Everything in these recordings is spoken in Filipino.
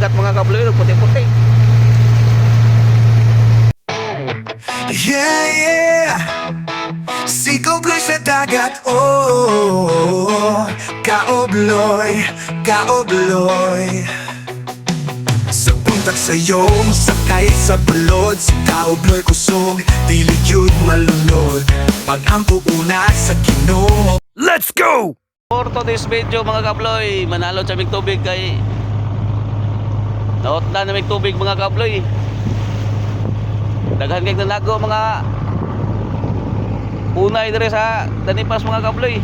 dagat mga kabloy, puti-puti. Yeah, yeah. Sigaw ko'y sa dagat, oh. Kaobloy, kaobloy. Sa puntak sa'yo, sakay sa balod. Si kaobloy kusog, dili yun malunod. Pag ang puuna sa Ginoo. Let's go! For today's video mga kabloy, manalo sa tubig kay naot na may tubig mga kabloy. Daghan kay nalago mga unay dire sa Danipas mga kabloy.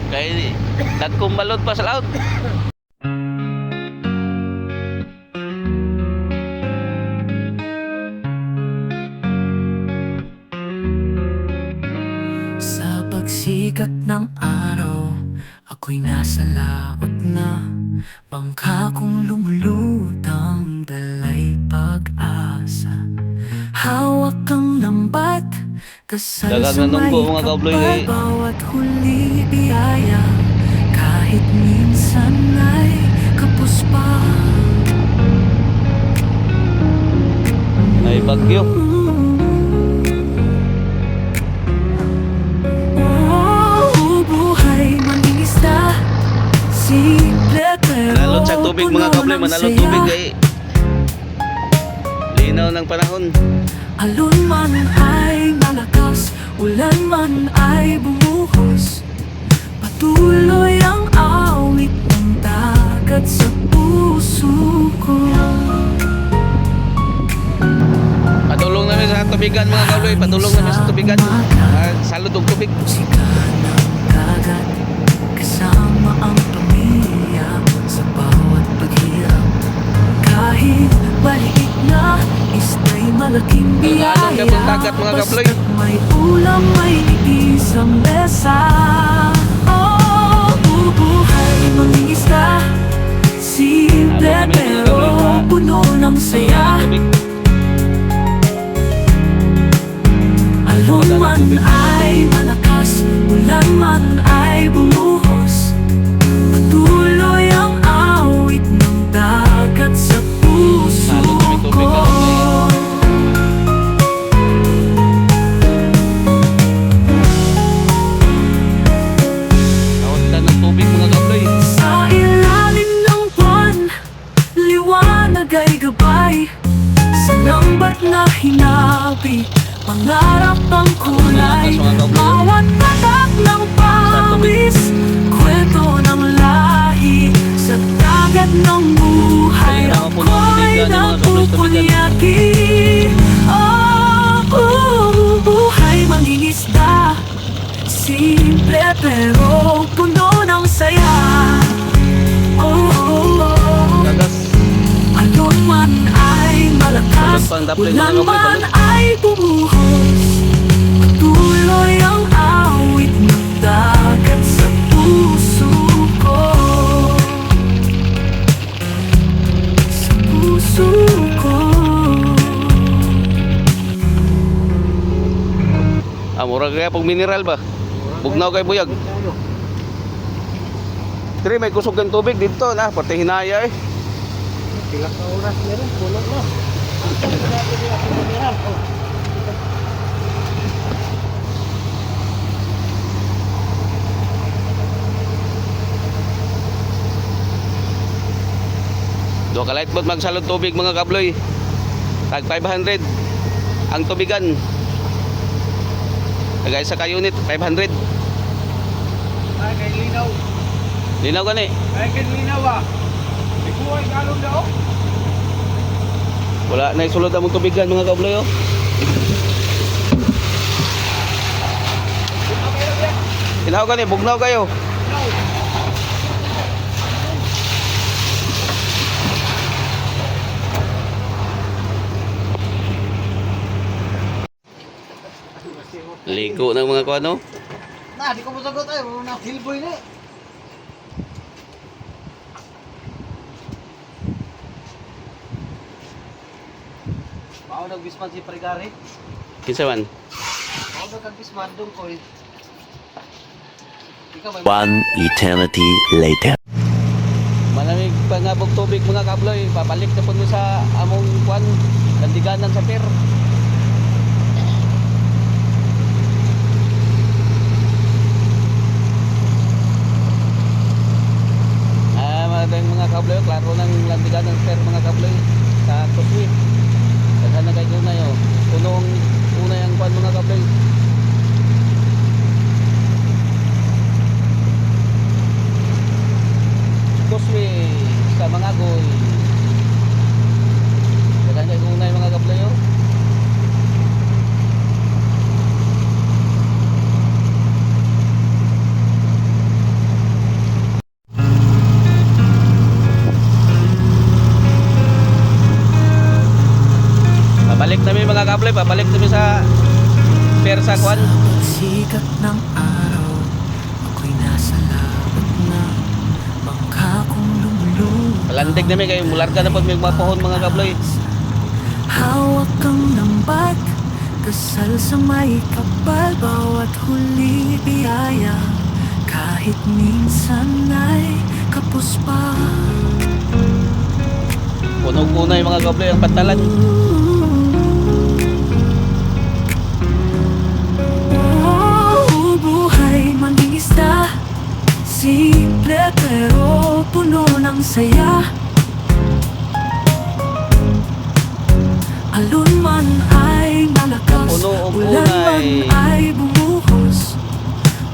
Kay dagkong balod pa sa laut. Sa pagsikat ng araw, ako'y nasa laot na. Bangka kong lumulutang, dalay pag-asa. Hawak kang lambat, kasal Dagang sa may nanunggo, mga kabloy, kapal. eh. Bawat huli biyaya, kahit minsan ay kapos pa. Ay bagyo. Manalot sa tubig mga kabloy, manalot tubig kay linaw ng panahon. Alon man ay malakas, ulan man ay bumuhos. Patuloy ang awit ng dagat sa puso ko. Patulong namin sa tubigan mga kabloy, patulong namin sa tubigan. Salud og tubig. Musika ng dagat, kasama ang pamilya sa bawat paghirap. Kahit maliit na, ista'y malaking biyaya. Ang dagat mga kabloy. Basta't may ulam, may isang mesa. Oh, bubuhay mangingisda, simple pero puno ng saya. Alon man ay malakas, ulan man ay bumuhos. Patuloy ang awit ng dagat sa puso ko. Naundan ng tubig mga kabloy. Sa ilalim ng buwan, liwanag ay gabay. Sa lambat na hinabi, pangarap ang kulay. Bawat patak ng pawis, kwento ng lahi. Sa dagat ng buhay, ako'y napupunyagi. Oh, buhay mangingisda, simple pero puno ng saya. Dagas. Alon man ay malakas, Balot pa ang daplin, ulan mga kabloy, man balot. ay bumuhos. Patuloy ang awit ng dagat sa puso ko. Sa puso ko. Murag kaya pag mineral ba? Bugnaw kay buyag. Dire may kusog ng tubig dito na, pati hinaya eh. Ilang oras meron, puno na. Do ka lightboat magsalod tubig mga kabloy. Tag 500 ang tubigan. Tagay sa ka-unit 500. Ay, kay linaw. Linaw gani. Ay, kay linaw ah. Ikuhay kalong daw. Wala na isulod ang tubigan mga kabloy oh. Linaw gani, bugnaw kayo. Ligo ng mga kuano. Na, di ko masagot ay. Muna na filboy na eh. Pao nagbisman si Pregari. Kinsa man? Pao nagbisman doon ko eh. One eternity later. Malamig pangabog tubig mga kabloy, papalik na po mo sa among kwan, landiganan sa pier. Mga kabloy, klaro ng landiganan sa pier mga kabloy sa Kuswi. Daghan na kayo na yun. Punong una yung kwan mga kabloy. Kuswi sa mga goy. Daghan kayo na yung mga kabloy. Babalik namin mga kabloy, babalik namin sa pier sa kwan. Sikat ng araw, ako'y nasa labot na bangka kong lumulubog. Palandig namin kayo, mularga na po may mapahon mga kabloy. Hawak kang lambat, kasal sa may kapal, bawat huli biyaya, kahit minsan ay kapos pa. Puno-puno yung mga kabloy ang pantalan. Oh, buhay mangingisda, simple pero puno ng saya. Alon man ay malakas, Puno o ulan man punay. ay bumuhos,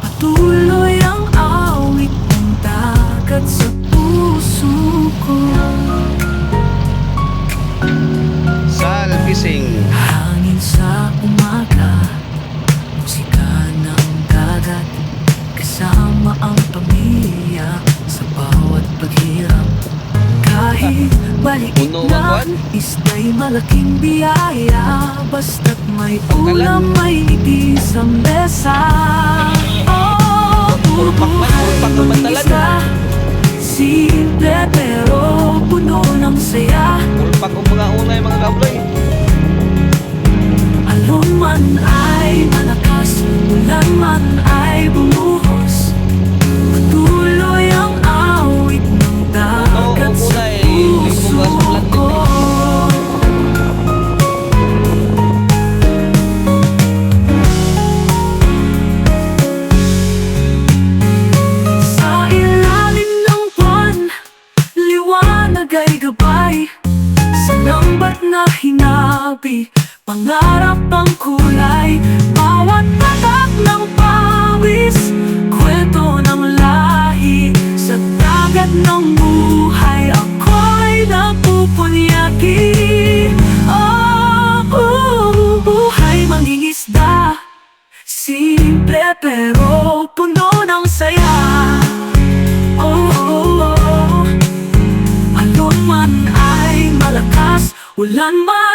patuloy ang awit ng dagat sa puso ko. Sal fishing. Hangin sa umaga, musika ng dagat, kasama ang pamilya sa bawat paghirap. Kahit maliit Puno na magwan? isda'y malaking biyaya, basta't may Pagkalan. ulam, may ngiti sa mesa. Oh, Pulpak man, pulpak ng pantalan. isda, simple pero puno ng saya. Pulpak ang mga unay mga kabloy. Alon man ay malakas, ulan man ay bumuhos, patuloy ang awit ng dagat Puno o sa punay, puso libugas ang landig ko. Sa ilalim ng buwan, liwanag ay gabay, sa lambat na hinabi, pangarap ang kulay, bawat patak ng pawis, kwento ng lahi, sa dagat ng buhay, ako'y napupunyaki. Oh, buhay mangingisda, simple pero puno ng saya. Oh, alon man ay malakas, ulan man